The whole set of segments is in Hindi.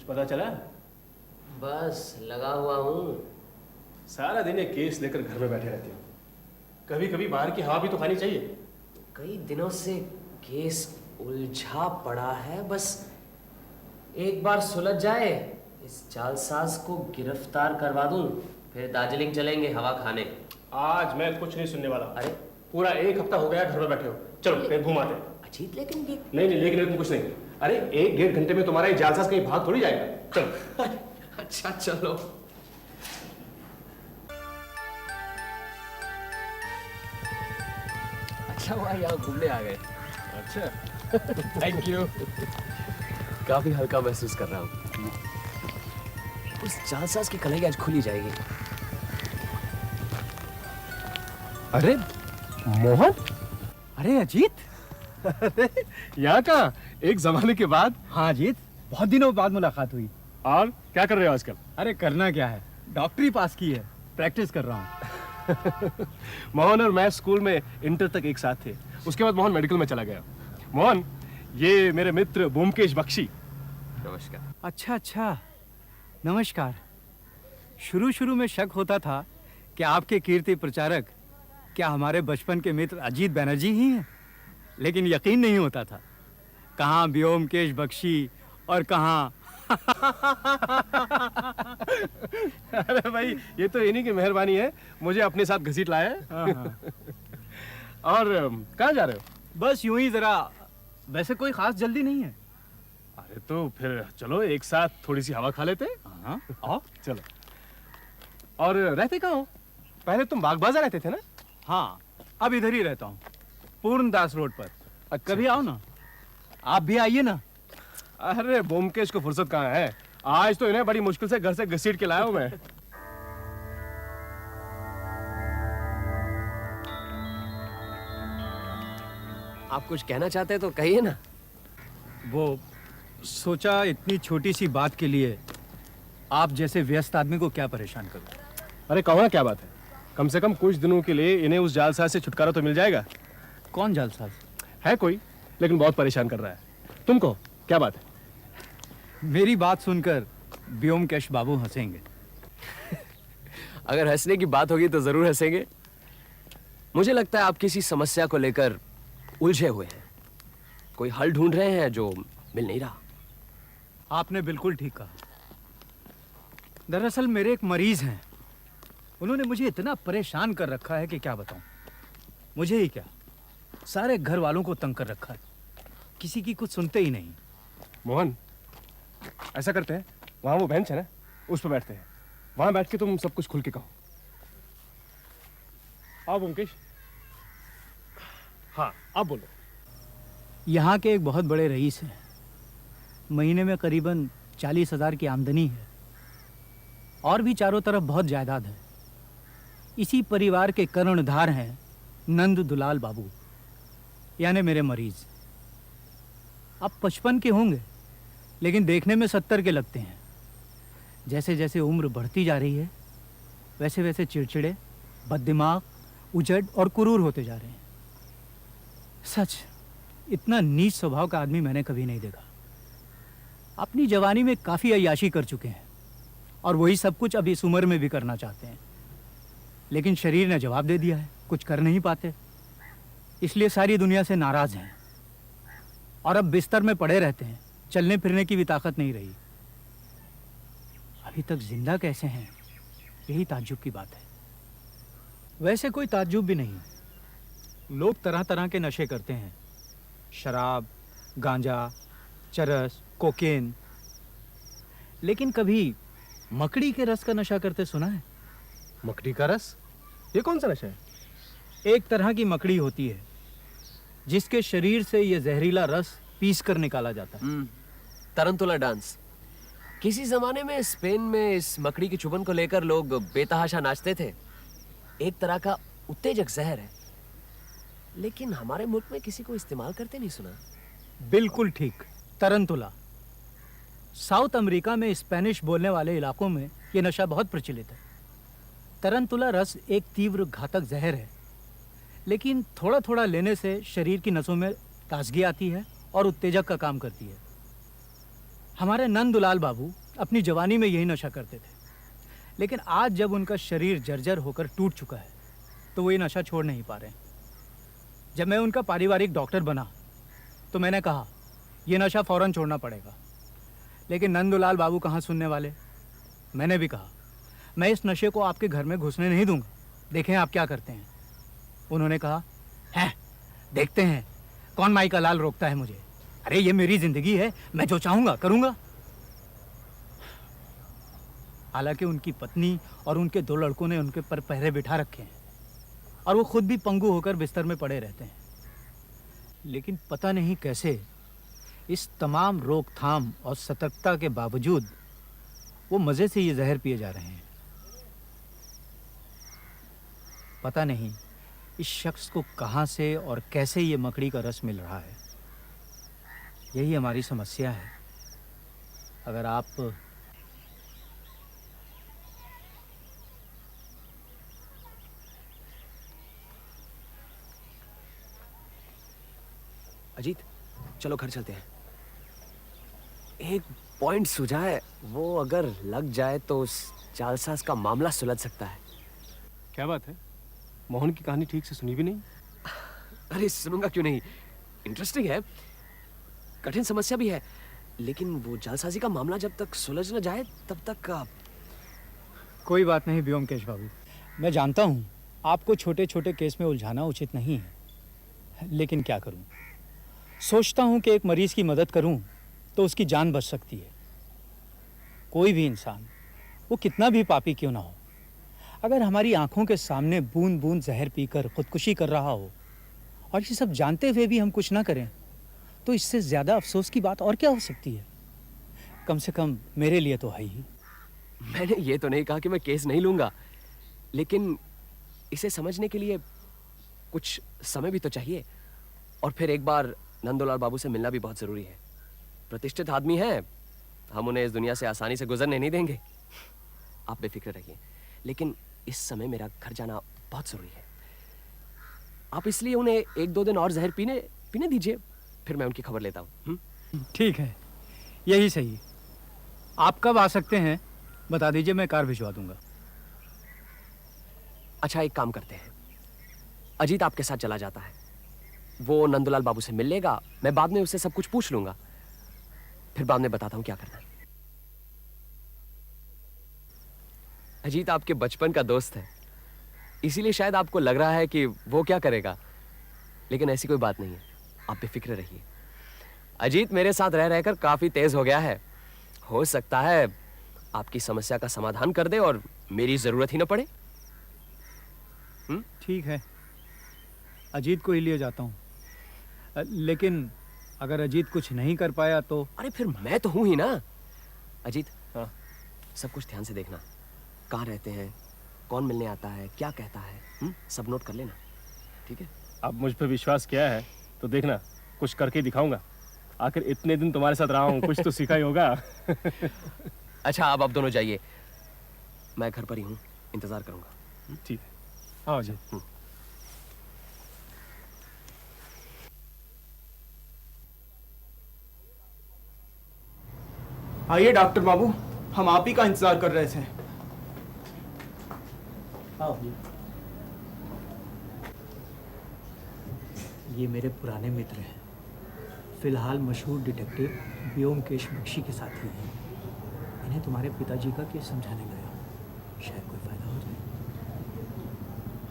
पता चला? बस लगा हुआ हूँ। सारा दिन ये केस लेकर घर में बैठे रहते हो। कभी कभी बाहर की हवा भी तो खानी चाहिए। कई दिनों से केस उलझा पड़ा है, बस एक बार सुलझ जाए, इस जालसाज को गिरफ्तार करवा दूं, फिर दार्जिलिंग चलेंगे हवा खाने। आज मैं कुछ नहीं सुनने वाला। अरे पूरा एक हफ्ता हो गया घर में बैठे हो, चलो कहीं घुमाते हैं। अजीत, लेकिन ये नहीं नहीं, लेकिन कुछ नहीं। अरे एक डेढ़ घंटे में तुम्हारा ये जालसाज कहीं भाग थोड़ी जाएगा। चलो। अच्छा चलो। अच्छा हुआ यहाँ घूमने आ गए। अच्छा थैंक यू। काफी हल्का महसूस कर रहा हूँ। उस जालसाज की कलाई आज खुली जाएगी। अरे मोहन, अरे अजीत, अरे यहाँ कहाँ, एक जमाने के बाद। हाँ अजीत, बहुत दिनों बाद मुलाकात हुई। और क्या कर रहे हो आजकल? अरे करना क्या है, डॉक्टरी पास की है, प्रैक्टिस कर रहा हूँ। मोहन और मैं स्कूल में इंटर तक एक साथ थे, उसके बाद मोहन मेडिकल में चला गया। मोहन, ये मेरे मित्र ब्योमकेश बख्शी। नमस्कार। अच्छा अच्छा, नमस्कार। शुरू शुरू में शक होता था कि आपके कीर्ति प्रचारक क्या हमारे बचपन के मित्र अजीत बनर्जी ही हैं, लेकिन यकीन नहीं होता था। कहाँ ब्योमकेश बख्शी और कहाँ अरे भाई, ये तो इन्हीं की मेहरबानी है, मुझे अपने साथ घसीट लाया है। हाँ। और कहाँ जा रहे हो? बस यूं ही जरा, वैसे कोई खास जल्दी नहीं है। अरे तो फिर चलो एक साथ थोड़ी सी हवा खा लेते हैं। हाँ आओ। चलो। और रहते कहाँ हो? पहले तुम बाग बाजार रहते थे ना? हाँ, अब इधर ही रहता हूँ, पूर्णदास रोड पर। अच्छा। कभी आओ ना, आप भी आइए ना। अरे ब्योमकेश को फुर्सत कहाँ है, आज तो इन्हें बड़ी मुश्किल से घर से घसीट के लाया हूँ मैं। आप कुछ कहना चाहते हैं तो कहिए ना। वो सोचा इतनी छोटी सी बात के लिए आप जैसे व्यस्त आदमी को क्या परेशान करूं। अरे कहो ना, क्या बात है? कम से कम कुछ दिनों के लिए इन्हें उस जालसाज से छुटकारा तो मिल जाएगा। कौन जालसाज? है कोई, लेकिन बहुत परेशान कर रहा है। तुम कहो क्या बात है? मेरी बात सुनकर ब्योमकेश बाबू हंसेंगे। अगर हंसने की बात होगी तो जरूर हंसेंगे। मुझे लगता है आप किसी समस्या को लेकर उलझे हुए हैं, कोई हल ढूंढ रहे हैं जो मिल नहीं रहा। आपने बिल्कुल ठीक कहा। दरअसल मेरे एक मरीज हैं, उन्होंने मुझे इतना परेशान कर रखा है कि क्या बताऊं। मुझे ही क्या, सारे घर वालों को तंग कर रखा है, किसी की कुछ सुनते ही नहीं। मोहन, ऐसा करते हैं, वहां वो बेंच है ना, उस पर बैठते हैं, वहां बैठ के तुम सब कुछ खुल के कहो। आओ ब्योमकेश। हाँ, आप बोलो। यहाँ के एक बहुत बड़े रईस हैं, महीने में करीबन 40,000 की आमदनी है, और भी चारों तरफ बहुत जायदाद है। इसी परिवार के कर्णधार हैं नंद दुलाल बाबू, यानी मेरे मरीज। अब 55 के होंगे, लेकिन देखने में 70 के लगते हैं। जैसे जैसे उम्र बढ़ती जा रही है, वैसे वैसे चिड़चिड़े, बददिमाग, उजड़ और कुरूर होते जा रहे हैं। सच, इतना नीच स्वभाव का आदमी मैंने कभी नहीं देखा। अपनी जवानी में काफ़ी अय्याशी कर चुके हैं, और वही सब कुछ अब इस उम्र में भी करना चाहते हैं, लेकिन शरीर ने जवाब दे दिया है, कुछ कर नहीं पाते। इसलिए सारी दुनिया से नाराज हैं, और अब बिस्तर में पड़े रहते हैं, चलने फिरने की भी ताकत नहीं रही। अभी तक जिंदा कैसे हैं, यही ताज्जुब की बात है। वैसे कोई ताज्जुब भी नहीं, लोग तरह तरह के नशे करते हैं, शराब, गांजा, चरस, कोकेन, लेकिन कभी मकड़ी के रस का नशा करते सुना है? मकड़ी का रस? ये कौन सा नशा है? एक तरह की मकड़ी होती है जिसके शरीर से यह जहरीला रस पीस कर निकाला जाता है। तरंतुला डांस। किसी जमाने में स्पेन में इस मकड़ी की चुभन को लेकर लोग बेतहाशा नाचते थे। एक तरह का उत्तेजक जहर है, लेकिन हमारे मुल्क में किसी को इस्तेमाल करते नहीं सुना। बिल्कुल ठीक, तरंतुला। साउथ अमेरिका में स्पेनिश बोलने वाले इलाकों में यह नशा बहुत प्रचलित है। तरंतुला रस एक तीव्र घातक जहर है, लेकिन थोड़ा थोड़ा लेने से शरीर की नसों में ताजगी आती है और उत्तेजक का काम करती है। हमारे नंदुलाल बाबू अपनी जवानी में यही नशा करते थे, लेकिन आज जब उनका शरीर जर्जर होकर टूट चुका है तो वो ये नशा छोड़ नहीं पा रहे हैं। जब मैं उनका पारिवारिक डॉक्टर बना तो मैंने कहा ये नशा फौरन छोड़ना पड़ेगा, लेकिन नंदुलाल बाबू कहाँ सुनने वाले। मैंने भी कहा मैं इस नशे को आपके घर में घुसने नहीं दूंगा, देखें आप क्या करते हैं। उन्होंने कहा है देखते हैं कौन माई का लाल रोकता है मुझे। अरे ये मेरी जिंदगी है, मैं जो चाहूंगा करूंगा। हालांकि उनकी पत्नी और उनके 2 लड़कों ने उनके पर पहरे बिठा रखे हैं और वो खुद भी पंगु होकर बिस्तर में पड़े रहते हैं, लेकिन पता नहीं कैसे इस तमाम रोकथाम और सतर्कता के बावजूद वो मजे से ये जहर पिए जा रहे हैं। पता नहीं इस शख्स को कहां से और कैसे ये मकड़ी का रस मिल रहा है। यही हमारी समस्या है। अगर आप अजीत, चलो घर चलते हैं। एक पॉइंट सूझा है, वो अगर लग जाए तो उस जालसाज का मामला सुलझ सकता है। क्या बात है? मोहन की कहानी ठीक से सुनी भी नहीं। अरे सुनूंगा क्यों नहीं, इंटरेस्टिंग है, कठिन समस्या भी है, लेकिन वो जालसाजी का मामला जब तक सुलझ न जाए तब तक कोई बात नहीं व्योमकेश बाबू, मैं जानता हूं आपको छोटे छोटे केस में उलझाना उचित नहीं है, लेकिन क्या करूं। सोचता हूं कि एक मरीज की मदद करूं तो उसकी जान बच सकती है। कोई भी इंसान, वो कितना भी पापी क्यों ना हो, अगर हमारी आंखों के सामने बूंद बूंद जहर पीकर खुदकुशी कर रहा हो और ये सब जानते हुए भी हम कुछ ना करें, तो इससे ज्यादा अफसोस की बात और क्या हो सकती है। कम से कम मेरे लिए तो है ही। मैंने ये तो नहीं कहा कि मैं केस नहीं लूंगा, लेकिन इसे समझने के लिए कुछ समय भी तो चाहिए। और फिर एक बार नंदुलाल बाबू से मिलना भी बहुत जरूरी है। प्रतिष्ठित आदमी हैं, हम उन्हें इस दुनिया से आसानी से गुजरने नहीं देंगे। आप बेफिक्र रहिए, लेकिन इस समय मेरा घर जाना बहुत जरूरी है। आप इसलिए उन्हें 1-2 दिन और जहर पीने दीजिए, फिर मैं उनकी खबर लेता हूँ। ठीक है, यही सही। आप कब आ सकते हैं बता दीजिए, मैं कार भिजवा दूंगा। अच्छा, एक काम करते हैं, अजीत आपके साथ चला जाता है, वो नंदुलाल बाबू से मिल लेगा, मैं बाद में उससे सब कुछ पूछ लूंगा, फिर बाद में बताता हूं क्या करना है। अजीत आपके बचपन का दोस्त है, इसीलिए शायद आपको लग रहा है कि वो क्या करेगा, लेकिन ऐसी कोई बात नहीं है, आप बेफिक्र रहिए। अजीत मेरे साथ रह रहकर काफी तेज हो गया है, हो सकता है आपकी समस्या का समाधान कर दे और मेरी जरूरत ही ना पड़े। ठीक है, अजीत को ही लिए जाता हूँ, लेकिन अगर अजीत कुछ नहीं कर पाया तो? अरे फिर मैं तो हूं ही ना। अजीत, हाँ, सब कुछ ध्यान से देखना, कहाँ रहते हैं, कौन मिलने आता है, क्या कहता है, सब नोट कर लेना, ठीक है? अब मुझ पर विश्वास किया है तो देखना, कुछ करके दिखाऊंगा। आखिर इतने दिन तुम्हारे साथ रहा हूँ, कुछ तो सीखा ही होगा। अच्छा, अब आप दोनों जाइए, मैं घर पर ही हूँ, इंतजार करूंगा। ठीक है, आओ जी। आइए डॉक्टर बाबू, हम आप ही का इंतजार कर रहे थे। आओ जी। ये मेरे पुराने मित्र हैं, फिलहाल मशहूर डिटेक्टिव व्योमकेश बख्शी के साथी हैं। इन्हें तुम्हारे पिताजी का केस समझाने गया हूँ, शायद कोई फायदा हो जाए।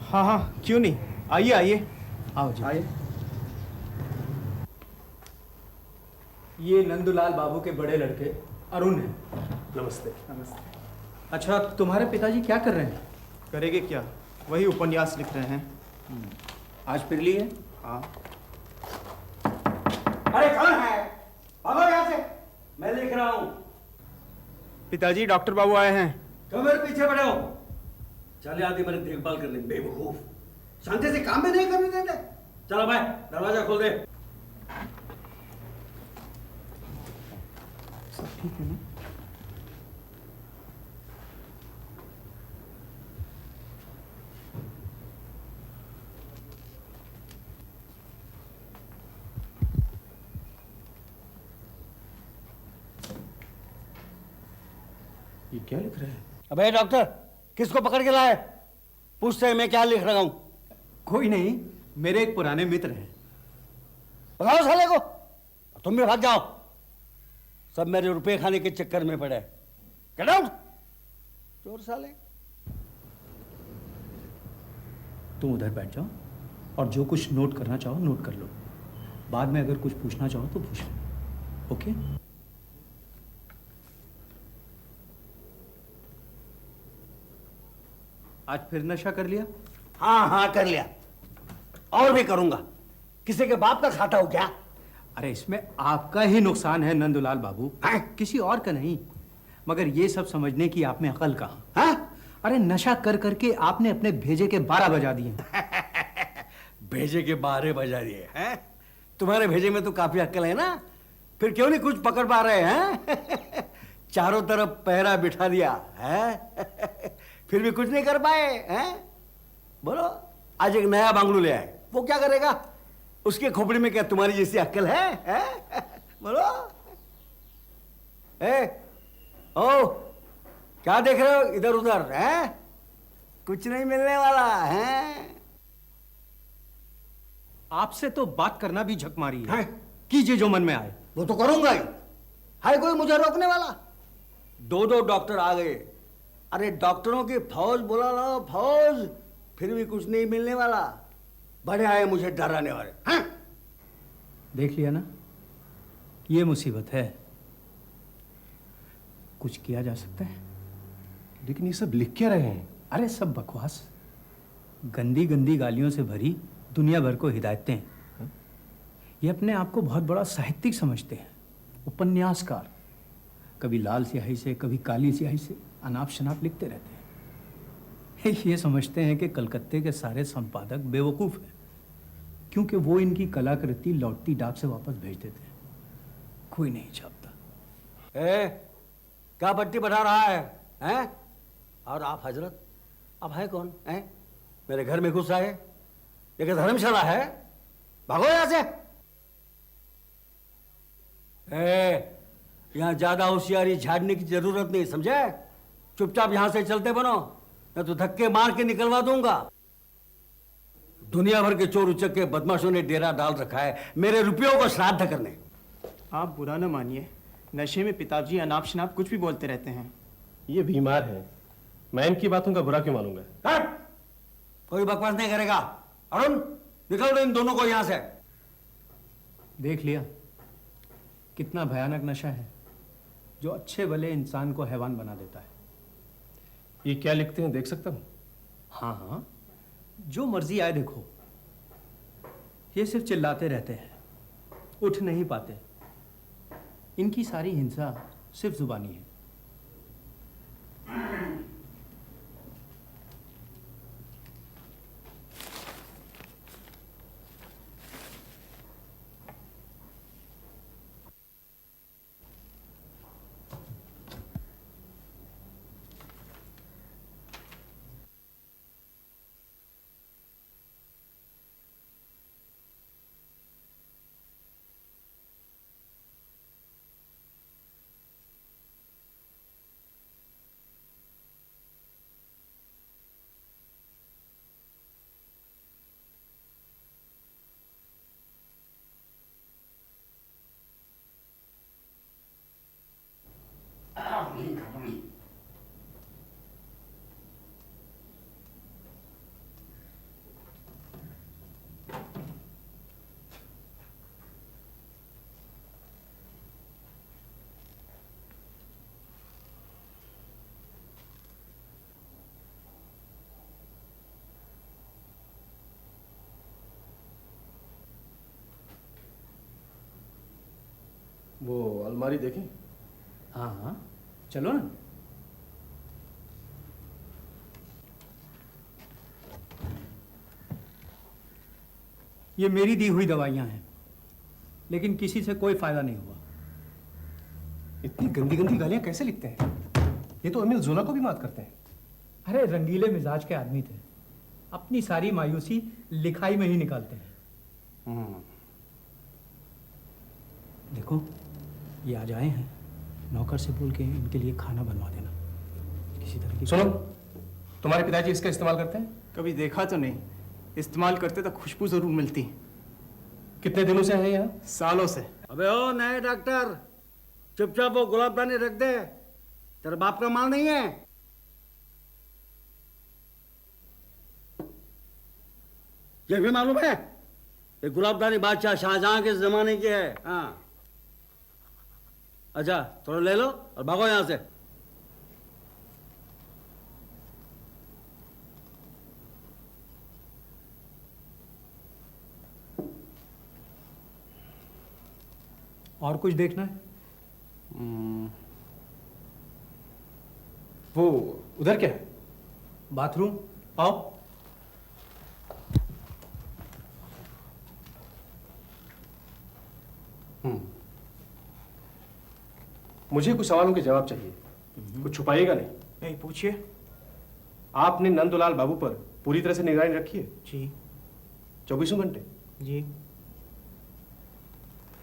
हाँ हाँ, क्यों नहीं, आइए आइए। आओ जी। आइए। ये नंदुलाल बाबू के बड़े लड़के अरुण हैं। नमस्ते। नमस्ते। अच्छा, तुम्हारे पिताजी क्या कर रहे हैं? करेंगे क्या, वही उपन्यास लिख रहे हैं। आज फिर लिए? हाँ। अरे कौन है? भागो यहाँ से, मैं लिख रहा हूँ। पिताजी, डॉक्टर बाबू आए हैं। क्यों मेरे पीछे पड़े हो? चले आती मेरी देखभाल करने, बेवकूफ। शांति से काम भी नहीं करने देते। चलो भाई, दरवाजा खोल दे। सब ठीक है ना? क्या लिख रहे हैं? अबे डॉक्टर, किसको पकड़ के लाए? पूछते हैं मैं क्या लिख रहा हूं। कोई नहीं, मेरे एक पुराने मित्र हैं। बताओ साले को, तुम भी भाग जाओ। सब मेरे रुपए खाने के चक्कर में पड़े। गेट आउट, चोर साले। तुम उधर बैठ जाओ और जो कुछ नोट करना चाहो नोट कर लो। बाद में अगर कुछ पूछना चाहो तो पूछ लो। ओके? आज फिर नशा कर लिया? हाँ हाँ कर लिया, और भी करूंगा। किसी के बाप का खाता हो क्या? अरे इसमें आपका ही नुकसान है नंदुलाल बाबू, हैं? किसी और का नहीं। मगर ये सब समझने की आप में अकल कहाँ? हाँ? अरे नशा कर करके आपने अपने भेजे के 12 बजा दिए। भेजे के 12 बजा दिए हैं? तुम्हारे भेजे में तो काफी अक्ल है ना, फिर क्यों नहीं कुछ पकड़ पा रहे हैं? चारों तरफ पहरा बिठा दिया है, फिर भी कुछ नहीं कर पाए हैं? बोलो, आज एक नया बांगलू ले आए, वो क्या करेगा? उसके खोपड़ी में क्या तुम्हारी जैसी अक्ल है? बोलो। ओ, क्या देख रहे हो इधर उधर? हैं? कुछ नहीं मिलने वाला है। आपसे तो बात करना भी झक मारी है। हैं? कीजिए जो मन में आए। वो तो करूंगा ही। है कोई मुझे रोकने वाला? 2 डॉक्टर आ गए। अरे डॉक्टरों की फौज बुला लो, फौज, फिर भी कुछ नहीं मिलने वाला। बड़े आए मुझे डराने वाले। हैं? देख लिया ना, ये मुसीबत है। कुछ किया जा सकता है? लेकिन ये सब लिख क्या रहे हैं? अरे सब बकवास, गंदी गंदी गालियों से भरी दुनिया भर को हिदायतें हैं। ये अपने आप को बहुत बड़ा साहित्यिक समझते हैं, उपन्यासकार। कभी लाल स्याही से कभी काली स्याही से अनाप शनाप लिखते रहते हैं। ये समझते हैं कि कलकत्ते के सारे संपादक बेवकूफ़ हैं, क्योंकि वो इनकी कलाकृति लौटती डाक से वापस भेज देते हैं। कोई नहीं छापता। क्या पट्टी बढ़ा रहा है? हैं? और आप हजरत, अब है कौन? हैं? मेरे घर में घुस आए, ये क्या धर्मशाला है? भागो यहां से। यहां ज्यादा होशियारी झाड़ने की जरूरत नहीं, समझे? चुपचाप यहां से चलते बनो, मैं तो धक्के मार के निकलवा दूंगा। दुनिया भर के चोर उचक्के बदमाशों ने डेरा डाल रखा है मेरे रुपयों को श्राद्ध करने। आप बुरा न मानिए, नशे में पिताजी अनाप शनाप कुछ भी बोलते रहते हैं। ये बीमार है, मैं इनकी बातों का बुरा क्यों मानूंगा? हट! कोई बकवास नहीं करेगा। अरुण, निकल दो इन दोनों को यहां से। देख लिया कितना भयानक नशा है, जो अच्छे भले इंसान को हैवान बना देता है। ये क्या लिखते हैं, देख सकता हूं? हाँ हाँ, जो मर्जी आए देखो। ये सिर्फ चिल्लाते रहते हैं, उठ नहीं पाते। इनकी सारी हिंसा सिर्फ जुबानी है। वो अलमारी देखें? हाँ हाँ, चलो ना। ये मेरी दी हुई दवाइयां हैं, लेकिन किसी से कोई फायदा नहीं हुआ। इतनी गंदी गंदी गालियां कैसे लिखते हैं? ये तो अमील जोला को भी मात करते हैं। अरे रंगीले मिजाज के आदमी थे, अपनी सारी मायूसी लिखाई में ही निकालते हैं। देखो, ये आज आए हैं, नौकर से बोल के इनके लिए खाना बनवा देना। किसी तरह की। सुनो, तुम्हारे पिताजी इसका इस्तेमाल करते हैं? कभी देखा तो नहीं, इस्तेमाल करते तो खुशबू जरूर मिलती। कितने दिनों से हैं यहाँ? सालों से। अबे ओ नए डॉक्टर, चुपचाप वो गुलाबदानी रख दे, तेरे बाप का माल नहीं है। ये भी मालूम है, ये गुलाबदानी बादशाह शाहजहां के जमाने की है। हाँ, अच्छा थोड़ा ले लो और भागो यहां से। और कुछ देखना है? वो उधर क्या है? बाथरूम, आओ। मुझे कुछ सवालों के जवाब चाहिए, कुछ छुपाइएगा नहीं। नहीं, पूछिए। आपने नंदुलाल बाबू पर पूरी तरह से निगरानी रखी है? जी 24 घंटे? जी।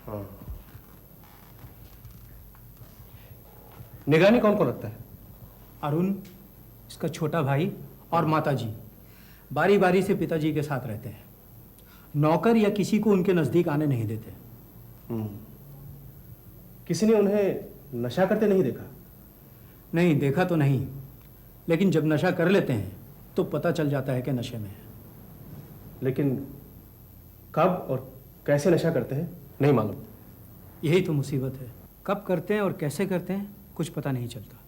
हाँ। निगरानी कौन कौन रखता है? अरुण, इसका छोटा भाई और माताजी बारी बारी से पिताजी के साथ रहते हैं। नौकर या किसी को उनके नजदीक आने नहीं देते। किसी ने उन्हें नशा करते नहीं देखा? नहीं, देखा तो नहीं, लेकिन जब नशा कर लेते हैं तो पता चल जाता है कि नशे में है। लेकिन कब और कैसे नशा करते हैं नहीं मालूम। यही तो मुसीबत है, कब करते हैं और कैसे करते हैं कुछ पता नहीं चलता।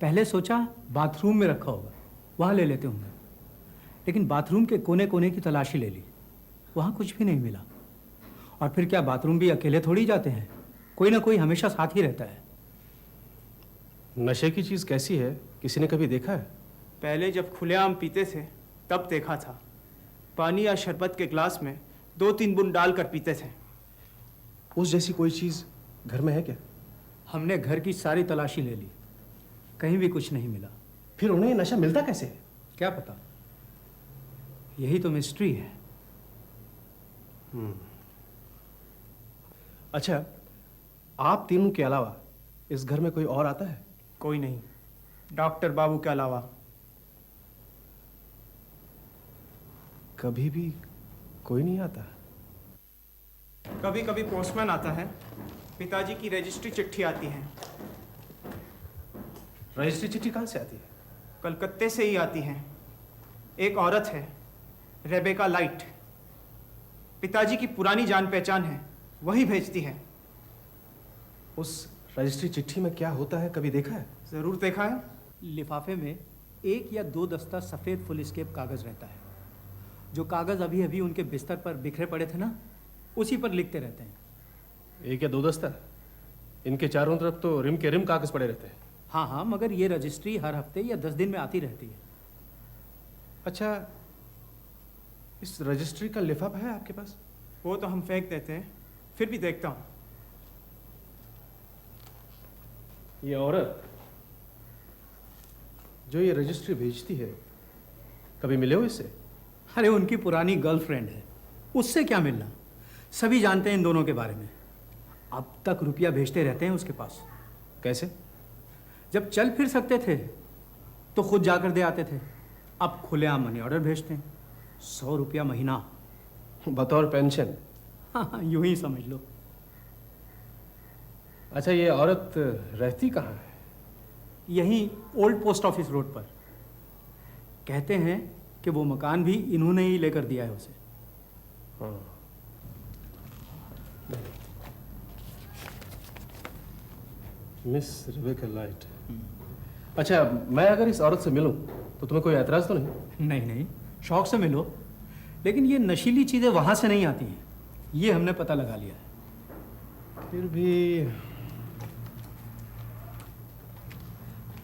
पहले सोचा बाथरूम में रखा होगा, वहाँ ले लेते होंगे, लेकिन बाथरूम के कोने कोने की तलाशी ले ली, वहाँ कुछ भी नहीं मिला। और फिर क्या बाथरूम भी अकेले थोड़ी जाते हैं, कोई ना कोई हमेशा साथ ही रहता है। नशे की चीज कैसी है, किसी ने कभी देखा है? पहले जब खुलेआम पीते थे तब देखा था। पानी या शरबत के ग्लास में 2-3 बूंद डालकर पीते थे। उस जैसी कोई चीज घर में है क्या? हमने घर की सारी तलाशी ले ली, कहीं भी कुछ नहीं मिला। फिर उन्हें ये नशा मिलता कैसे है? क्या पता, यही तो मिस्ट्री है। अच्छा, आप तीनों के अलावा इस घर में कोई और आता है? कोई नहीं, डॉक्टर बाबू के अलावा। कभी भी कोई नहीं आता? कभी कभी पोस्टमैन आता है, पिताजी की रजिस्ट्री चिट्ठी आती है। रजिस्ट्री चिट्ठी कहाँ से आती है? कलकत्ते से ही आती है। एक औरत है, रेबेका लाइट, पिताजी की पुरानी जान पहचान है, वही भेजती है। उस रजिस्ट्री चिट्ठी में क्या होता है, कभी देखा है? जरूर देखा है। लिफाफे में 1 या 2 दस्ता सफ़ेद फुलस्केप कागज़ रहता है। जो कागज़ अभी अभी उनके बिस्तर पर बिखरे पड़े थे ना, उसी पर लिखते रहते हैं। 1 या 2 दस्ता? इनके चारों तरफ तो रिम के रिम कागज पड़े रहते हैं। हाँ हाँ, मगर ये रजिस्ट्री हर हफ्ते या 10 दिन में आती रहती है। अच्छा, इस रजिस्ट्री का लिफाफा है आपके पास? वो तो हम फेंक देते हैं, फिर भी देखता हूँ। ये औरत जो ये रजिस्ट्री भेजती है, कभी मिले हो इससे? अरे उनकी पुरानी गर्लफ्रेंड है, उससे क्या मिलना। सभी जानते हैं इन दोनों के बारे में। अब तक रुपया भेजते रहते हैं उसके पास। कैसे? जब चल फिर सकते थे तो खुद जाकर दे आते थे, अब खुलेआम मनी ऑर्डर भेजते हैं। 100 रुपया महीना। बतौर पेंशन? हाँ, यूं ही समझ लो। अच्छा, ये औरत रहती कहाँ है? यहीं ओल्ड पोस्ट ऑफिस रोड पर। कहते हैं कि वो मकान भी इन्होंने ही लेकर दिया है उसे। हाँ। Miss Rebecca light. अच्छा, मैं अगर इस औरत से मिलूं तो तुम्हें कोई एतराज तो नहीं? नहीं नहीं, शौक से मिलो, लेकिन ये नशीली चीज़ें वहाँ से नहीं आती हैं, ये हमने पता लगा लिया है। फिर भी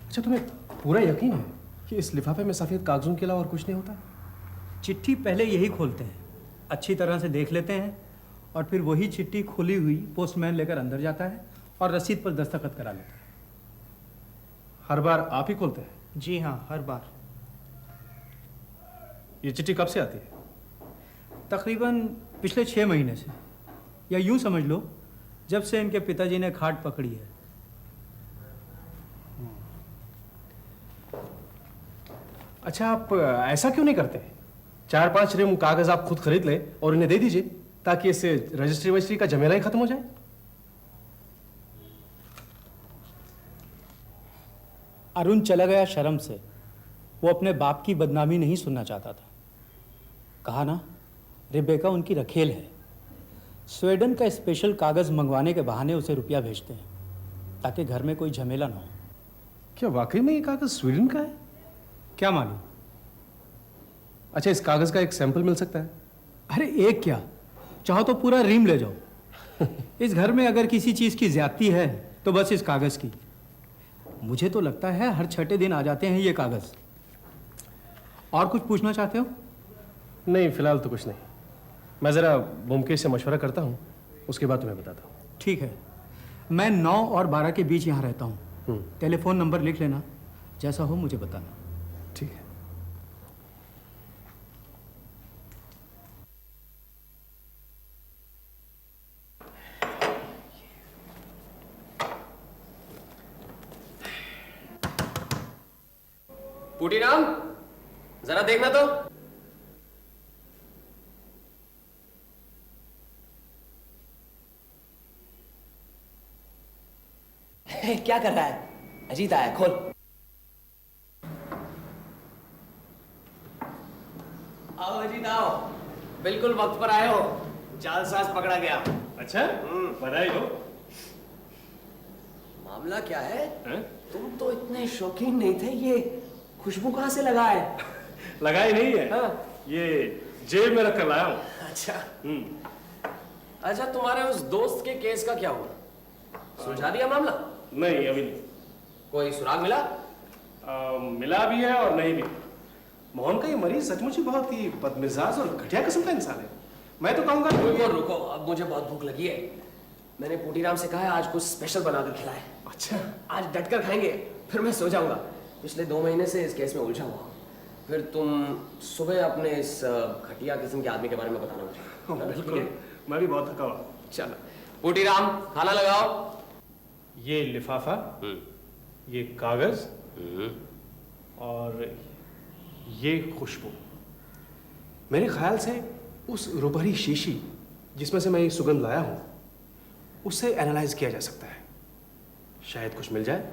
अच्छा, तुम्हें पूरा यकीन है कि इस लिफाफे में सफ़ेद कागजों के अलावा और कुछ नहीं होता? चिट्ठी पहले यही खोलते हैं, अच्छी तरह से देख लेते हैं, और फिर वही चिट्ठी खुली हुई पोस्टमैन लेकर अंदर जाता है और रसीद पर दस्तखत करा लेता है। हर बार आप ही खोलते हैं? जी हाँ, हर बार। ये चिट्ठी कब से आती है? तकरीबन पिछले 6 महीने से, या यूं समझ लो जब से इनके पिताजी ने खाट पकड़ी है। अच्छा, आप ऐसा क्यों नहीं करते? 4-5 रिम कागज आप खुद खरीद लें और इन्हें दे दीजिए, ताकि इससे रजिस्ट्री वजिस्ट्री का झमेला ही खत्म हो जाए। अरुण चला गया शर्म से। वो अपने बाप की बदनामी नहीं सुनना चाहता था। कहा ना, रिबेका उनकी रखेल है। स्वीडन का स्पेशल कागज मंगवाने के बहाने उसे रुपया भेजते हैं, ताकि घर में कोई झमेला ना हो। क्या वाकई में ये कागज स्वीडन का है? क्या मालूम? अच्छा, इस कागज का एक सैंपल मिल सकता है? अरे एक क्या, चाहो तो पूरा रीम ले जाओ। इस घर में अगर किसी चीज की ज्यादती है तो बस इस कागज की। मुझे तो लगता है हर छठे दिन आ जाते हैं ये कागज। और कुछ पूछना चाहते हो? नहीं, फिलहाल तो कुछ नहीं। मैं जरा ब्योमकेश से मशवरा करता हूँ, उसके बाद तुम्हें बताता हूँ। ठीक है, मैं 9 और 12 के बीच यहाँ रहता हूँ। टेलीफोन नंबर लिख लेना, जैसा हो मुझे बताना। ठीक है। पुटीराम, जरा देखना तो। क्या कर रहा है? अजीत आया, खोल। आओ अजीत आओ, बिल्कुल वक्त पर आए हो। जालसाज पकड़ा गया। अच्छा, बधाई हो। मामला क्या है? हैं? तुम तो इतने शौकीन नहीं थे, ये खुशबू कहां से लगा है? लगाई नहीं है। हाँ। ये जेब में रख कर लाया हूँ। अच्छा। अच्छा, तुम्हारे उस दोस्त के केस का क्या हुआ? सुलझा दिया मामला? नहीं, अभी नहीं। कोई सुराग मिला? मिला भी है और नहीं भी। मोहन का ये मरीज सचमुच ही बहुत ही बदमिजाज और घटिया किस्म का इंसान है। मैं तो कहूंगा रुको रुको, अब मुझे बहुत भूख लगी है। मैंने पुटीराम से कहा है आज कुछ स्पेशल बनाकर खिलाए। अच्छा, आज डटकर खाएंगे, फिर मैं सो जाऊंगा। पिछले 2 महीने से इस केस में उलझा हुआ। फिर तुम सुबह अपने इस घटिया किस्म के आदमी के बारे में बताना मुझे। बिल्कुल। मैं भी बहुत थका हुआ। चलो पुटीराम, खाना लगाओ। ये लिफाफा, ये कागज और ये खुशबू, मेरे ख्याल से उस रुपहरी शीशी जिसमें से मैं ये सुगंध लाया हूं, उससे एनालाइज किया जा सकता है। शायद कुछ मिल जाए।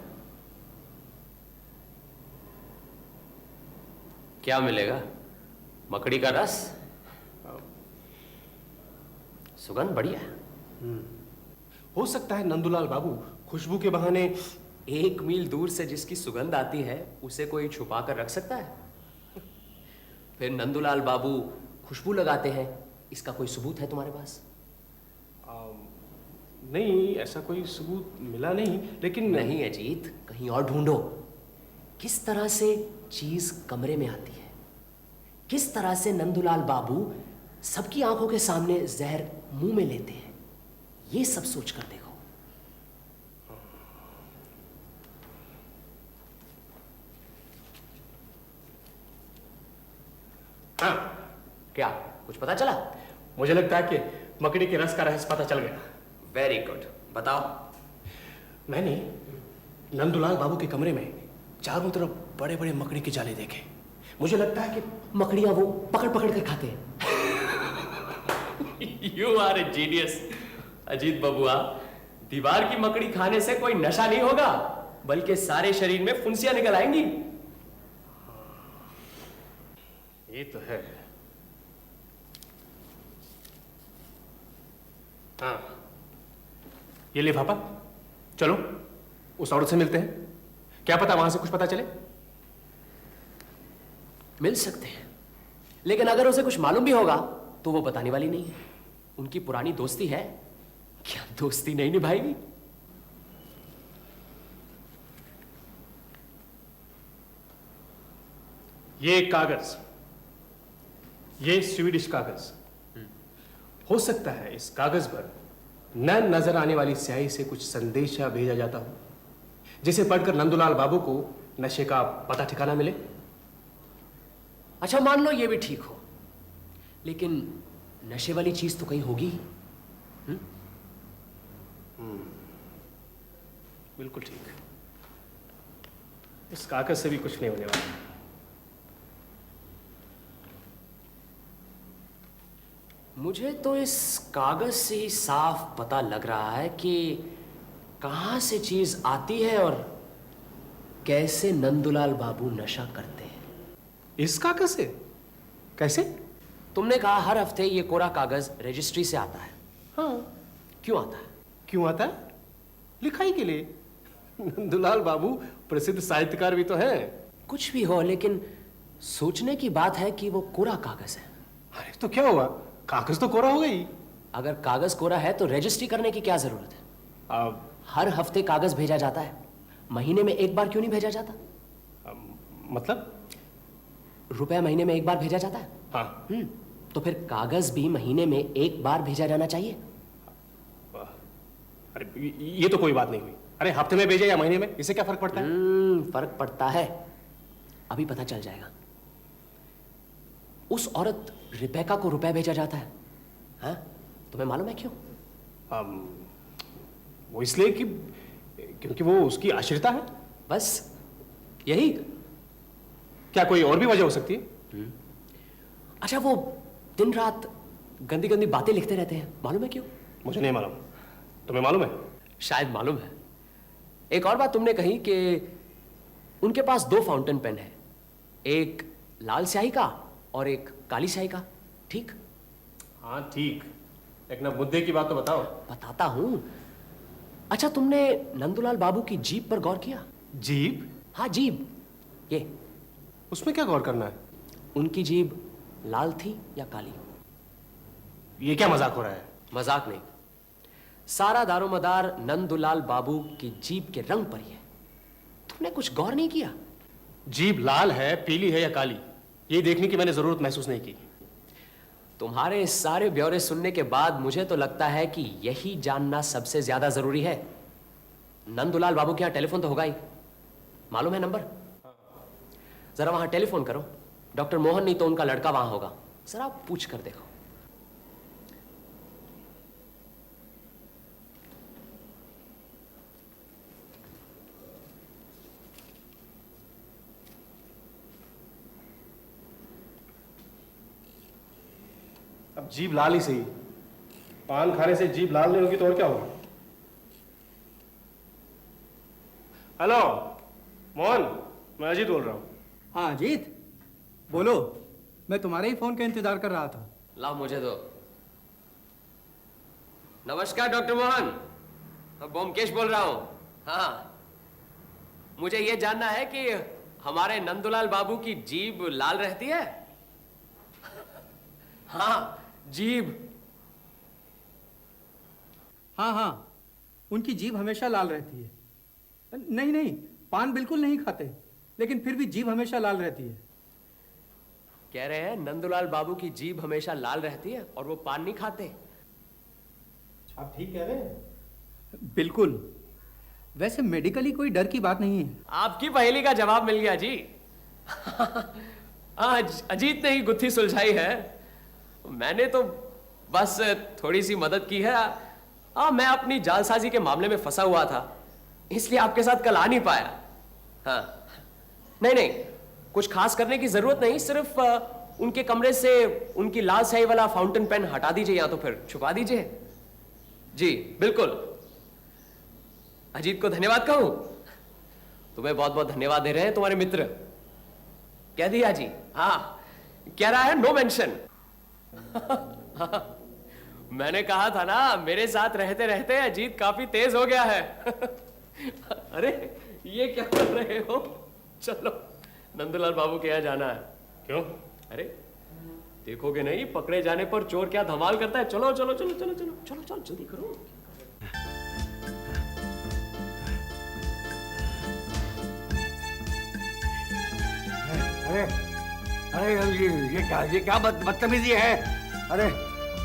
क्या मिलेगा? मकड़ी का रस? सुगंध बढ़िया है। हो सकता है नंदूलाल बाबू खुशबू के बहाने 1 मील दूर से जिसकी सुगंध आती है उसे कोई छुपा कर रख सकता है? फिर नंदूलाल बाबू खुशबू लगाते हैं, इसका कोई सबूत है तुम्हारे पास? नहीं, ऐसा कोई सबूत मिला नहीं, लेकिन नहीं अजीत, कहीं और ढूंढो। किस तरह से चीज कमरे में आती है, किस तरह से नंदूलाल बाबू सबकी आंखों के सामने जहर मुंह में लेते हैं, ये सब सोच कर देखो। हाँ, क्या कुछ पता चला? मुझे लगता है कि मकड़ी के रस का रहस्य पता चल गया। वेरी गुड, बताओ। मैंने नंदूलाल बाबू के कमरे में चारों तरफ बड़े बड़े मकड़ी के जाले देखे। मुझे लगता है कि मकड़ियां वो पकड़ पकड़ कर खाते हैं। You are a genius Ajit बबुआ। दीवार की मकड़ी खाने से कोई नशा नहीं होगा, बल्कि सारे शरीर में फुंसियां निकल आएंगी। ये तो है। हाँ, ये लिफाफा, चलो उस औरत से मिलते हैं। क्या पता वहां से कुछ पता चले। मिल सकते हैं, लेकिन अगर उसे कुछ मालूम भी होगा तो वो बताने वाली नहीं है। उनकी पुरानी दोस्ती है, क्या दोस्ती नहीं निभाएगी? ये कागज, ये स्वीडिश कागज, हो सकता है इस कागज पर न नजर आने वाली स्याही से कुछ संदेशा भेजा जाता हो, जिसे पढ़कर नंदूलाल बाबू को नशे का पता ठिकाना मिले। अच्छा, मान लो ये भी ठीक हो, लेकिन नशे वाली चीज तो कहीं होगी। बिल्कुल ठीक। इस कागज से भी कुछ नहीं होने वाला। मुझे तो इस कागज से ही साफ पता लग रहा है कि कहां से चीज आती है और कैसे नंदुलाल बाबू नशा करते हैं। इस कागज से? कैसे? तुमने कहा हर हफ्ते ये कोरा कागज रजिस्ट्री से आता है। हाँ। क्यों आता है? क्यों आता है? लिखाई के लिए। नंदुलाल बाबू प्रसिद्ध साहित्यकार भी तो हैं। कुछ भी हो, लेकिन सोचने की बात है कि वो कोरा कागज है। अरे तो क्या हुआ, कागज तो कोरा हो गई। अगर कागज कोरा है तो रजिस्ट्री करने की क्या जरूरत है? अब हर हफ्ते कागज भेजा जाता है, महीने में एक बार क्यों नहीं भेजा जाता? मतलब? रुपया महीने में एक बार भेजा जाता है। हाँ। तो फिर कागज भी महीने में एक बार भेजा जाना चाहिए। अरे ये तो कोई बात नहीं हुई। अरे हफ्ते में भेजे या महीने में, इससे क्या फर्क पड़ता है? फर्क पड़ता है, अभी पता चल जाएगा। उस औरत रिबेका को रुपए भेजा जाता है, हाँ? तुम्हें मालूम है क्यों? वो इसलिए कि क्योंकि वो उसकी आश्रिता है। बस यही? क्या कोई और भी वजह हो सकती है? अच्छा, वो दिन रात गंदी गंदी बातें लिखते रहते हैं, मालूम है क्यों? मुझे नहीं मालूम, तुम्हें मालूम है? शायद मालूम है। एक और बात तुमने कही कि उनके पास 2 फाउंटेन पेन है, एक लाल स्याही का और एक काली स्याही का, ठीक? हाँ ठीक, लेकिन अब मुद्दे की बात तो बताओ। बताता हूं। अच्छा, तुमने नंदुलाल बाबू की जीभ पर गौर किया? जीभ? हाँ, जीभ। ये उसमें क्या गौर करना है? उनकी जीभ लाल थी या काली? ये क्या मजाक हो रहा है? मजाक नहीं, सारा दारोमदार नंदुलाल बाबू की जीभ के रंग पर ही है। तुमने कुछ गौर नहीं किया? जीभ लाल है, पीली है या काली, ये देखने की मैंने जरूरत महसूस नहीं की। तुम्हारे सारे ब्यौरे सुनने के बाद मुझे तो लगता है कि यही जानना सबसे ज्यादा जरूरी है। नंदुलाल बाबू के यहां टेलीफोन तो होगा ही, मालूम है नंबर? जरा वहां टेलीफोन करो। डॉक्टर मोहन नहीं तो उनका लड़का वहां होगा, जरा पूछ कर देखो। अब जीभ लाल ही सही, पान खाने से जीभ लाल नहीं होगी तो और क्या होगा? हेलो मोहन, मैं अजीत बोल रहा हूँ। हाँ अजीत, बोलो। मैं तुम्हारे ही फोन का इंतजार कर रहा था। लाओ मुझे दो। नमस्कार डॉक्टर मोहन, मैं बोमकेश बोल रहा हूं। हाँ, मुझे यह जानना है कि हमारे नंदुलाल बाबू की जीभ लाल रहती है? हाँ, जीभ। हाँ हाँ, उनकी जीभ हमेशा लाल रहती है। नहीं नहीं, पान बिल्कुल नहीं खाते, लेकिन फिर भी जीभ हमेशा लाल रहती है। कह रहे हैं नंदुलाल बाबू की जीभ हमेशा लाल रहती है और वो पान नहीं खाते। आप ठीक कह रहे हैं? बिल्कुल। वैसे मेडिकली कोई डर की बात नहीं है। आपकी पहेली का जवाब मिल गया जी। आज अजीत ने ही गुत्थी सुलझाई है, मैंने तो बस थोड़ी सी मदद की है। मैं अपनी जालसाजी के मामले में फंसा हुआ था, इसलिए आपके साथ कल आ नहीं पाया। हाँ, नहीं नहीं, कुछ खास करने की जरूरत नहीं, सिर्फ उनके कमरे से उनकी लाल स्याही वाला फाउंटेन पेन हटा दीजिए या तो फिर छुपा दीजिए। जी बिल्कुल। अजीत को धन्यवाद कहूं? तुम्हें बहुत बहुत धन्यवाद दे रहे हैं तुम्हारे मित्र। कह दिया जी? हाँ, कह रहा है नो मेंशन। मैंने कहा था ना, मेरे साथ रहते रहते अजीत काफी तेज हो गया है। अरे ये क्या कर रहे हो? चलो नंदुलाल बाबू के यहाँ जाना है। क्यों? अरे देखोगे नहीं, पकड़े जाने पर चोर क्या धमाल करता है। चलो चलो चलो चलो चलो चलो चलो, जल्दी करो। अरे अरे ये क्या बदतमीजी है? अरे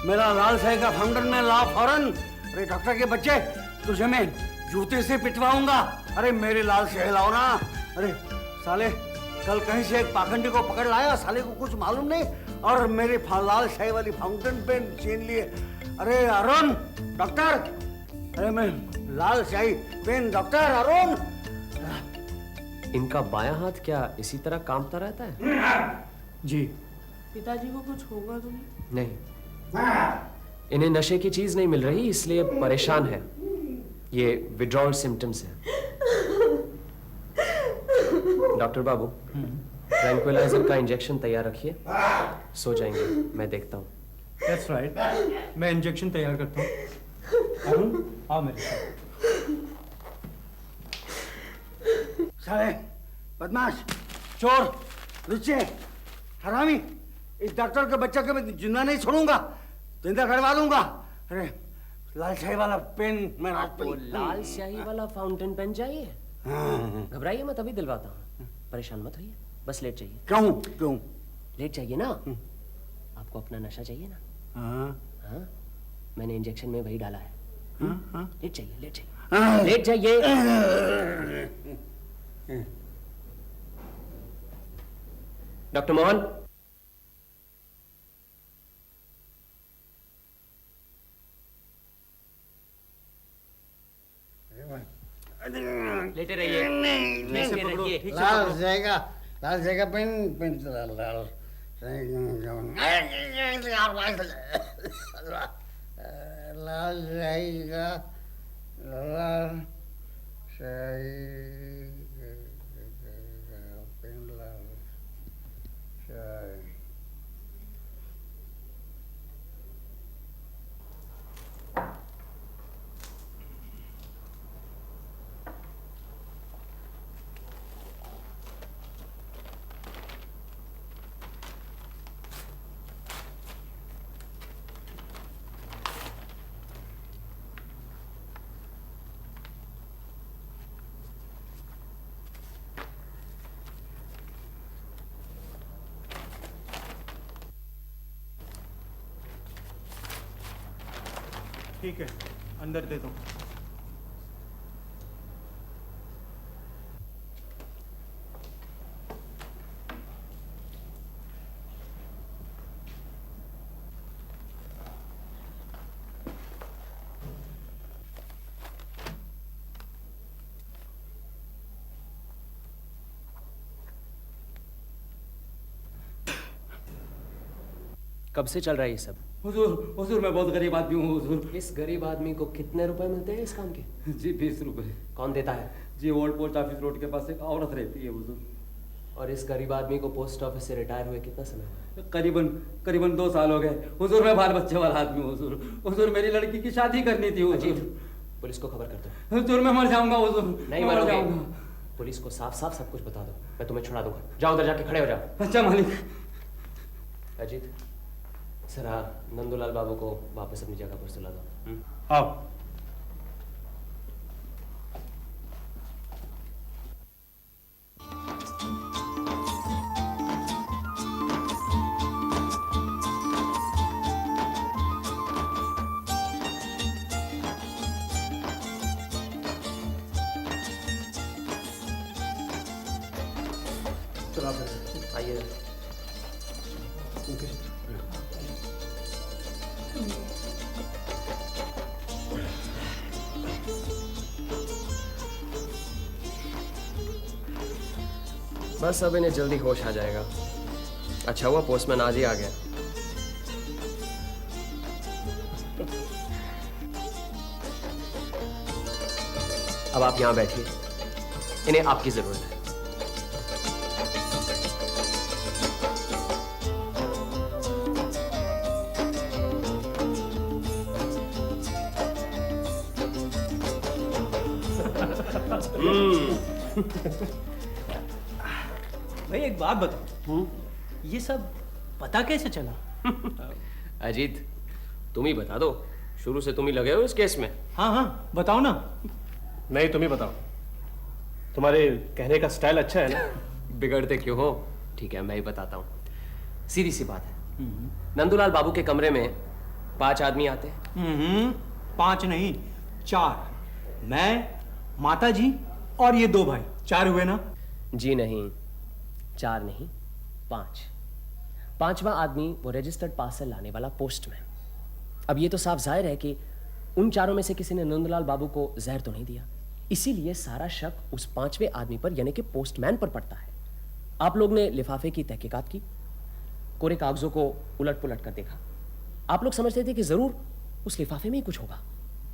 मेरा लाल स्याही का फाउंटेन में ला फौरन। अरे डॉक्टर के बच्चे, तुझे मैं जूते से पिटवाऊंगा। अरे मेरी लाल स्याही लाओ ना। अरे साले, कल कहीं से एक पाखंडी को पकड़ लाया, साले को कुछ मालूम नहीं, और मेरी लाल स्याही वाली फाउंटेन पेन छीन लिए। अरे अरुण डॉक्टर, अरे मैं लाल स्याही पेन डॉक्टर अरुण। इनका बायां हाथ क्या इसी तरह कांपता रहता है? जी। पिताजी को कुछ होगा तो नहीं? नहीं, इन्हें नशे की चीज नहीं मिल रही, इसलिए परेशान है। ये विड्रॉल सिम्टम्स है। डॉक्टर बाबू, ट्रैंक्विलाइजर का इंजेक्शन तैयार रखिए। सो जाएंगे, मैं देखता हूँ। That's right. मैं इंजेक्शन तैयार करता हूँ। अरुण, आओ मेरे साथ। साले, बदमाश, चोर, लुच्चे, हरामी, इस डॉक्टर के बच्चे को मैं जिंदा नहीं छोड़ूंगा, जिंदा करवा दूंगा। अरे लाल शाही वाला पेन मैं आपको लाल स्याही वाला फाउंटेन पेन चाहिए? घबराइए मत, अभी दिलवाता हूँ। परेशान मत होइए, बस लेट जाइए। क्यों? लेट जाइए ना। आपको अपना नशा चाहिए ना? हाँ, मैंने इंजेक्शन में वही डाला है। लेट जाइए, लेट जाइए। डॉक्टर मोहन, लेटे रहिए। लेटे रहिए। लाल जाएगा पेन लाल जाएगा लाल पेन लाल ठीक है, अंदर दे दो। कब से चल रहा है ये सब? हुजूर मैं बहुत गरीब आदमी हूँ हुजूर। इस गरीब आदमी को कितने रुपए मिलते हैं इस काम के? जी 20 रुपए। कौन देता है? जी ओल्ड पोस्ट ऑफिस रोड के पास एक औरत रहती है हुजूर। और इस गरीब आदमी को पोस्ट ऑफिस से रिटायर हुए कितना समय हुआ? करीबन 2 साल हो गए हुजूर। मैं बाल बच्चे वाला आदमी हूँ हुजूर। हुजूर मेरी लड़की की शादी करनी थी हुजूर। पुलिस को खबर कर दो। हुजूर मैं मर जाऊंगा हुजूर। नहीं मरोगे। पुलिस को साफ साफ सब कुछ बता दो, मैं तुम्हें छुड़ा दूंगा। जाओ उधर जाके खड़े हो जाओ। अच्छा मालिक। अजीत, जरा नंदूलाल बाबू को वापस अपनी जगह पर सुला दो। आओ। आइए। बस अब इन्हें जल्दी होश आ जाएगा। अच्छा हुआ पोस्टमैन आज ही आ गया। अब आप यहां बैठिए, इन्हें आपकी जरूरत है। भाई एक बात बताओ, ये सब पता कैसे चला? अजीत, तुम ही बता दो, शुरू से तुम ही लगे हो इस केस में। हाँ बताओ ना। नहीं, तुम ही बताओ, तुम्हारे कहने का स्टाइल अच्छा है ना। बिगड़ते क्यों हो? ठीक है, मैं ही बताता हूँ। सीधी सी बात है, नंदूलाल बाबू के कमरे में 5 आदमी आते हैं। 5 नहीं 4। मैं, माता जी और ये 2 भाई, 4 हुए ना? जी नहीं, 4 नहीं, 5। 5वां आदमी वो रजिस्टर्ड पार्सल लाने वाला पोस्टमैन। अब ये तो साफ जाहिर है कि उन 4 में से किसी ने नंदलाल बाबू को जहर तो नहीं दिया, इसीलिए सारा शक उस 5वें आदमी पर यानी कि पोस्टमैन पर पड़ता है। आप लोग ने लिफाफे की तहकीकात की, कोरे कागजों को उलट पुलट कर देखा, आप लोग समझते थे कि जरूर उस लिफाफे में ही कुछ होगा,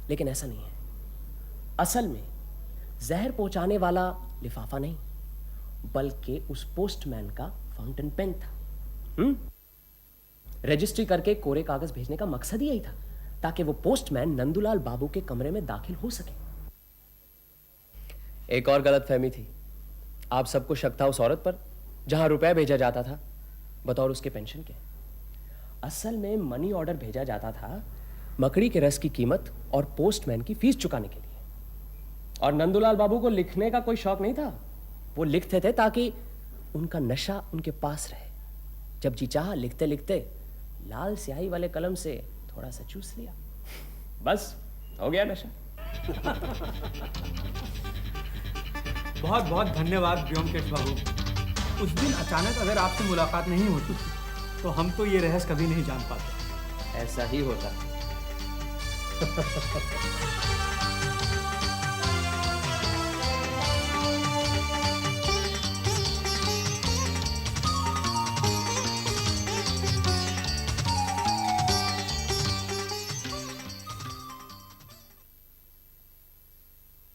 लेकिन ऐसा नहीं है। असल में जहर पहुंचाने वाला लिफाफा नहीं, बल्कि उस पोस्टमैन का फाउंटेन पेन था। रजिस्ट्री करके कोरे कागज भेजने का मकसद ही यही था, ताकि वो पोस्टमैन नंदूलाल बाबू के कमरे में दाखिल हो सके। एक और गलतफहमी थी। आप सबको शक था उस औरत पर, जहां रुपए भेजा जाता था बतौर उसके पेंशन के। असल में मनी ऑर्डर भेजा जाता था मकड़ी के रस की कीमत और पोस्टमैन की फीस चुकाने के लिए। और नंदूलाल बाबू को लिखने का कोई शौक नहीं था, वो लिखते थे ताकि उनका नशा उनके पास रहे। जब जी चाहा लिखते लिखते लाल स्याही वाले कलम से थोड़ा सा चूस लिया, बस हो गया नशा। बहुत बहुत धन्यवाद व्योमकेश बाबू। उस दिन अचानक अगर आपसे मुलाकात नहीं होती तो हम तो ये रहस्य कभी नहीं जान पाते। ऐसा ही होता।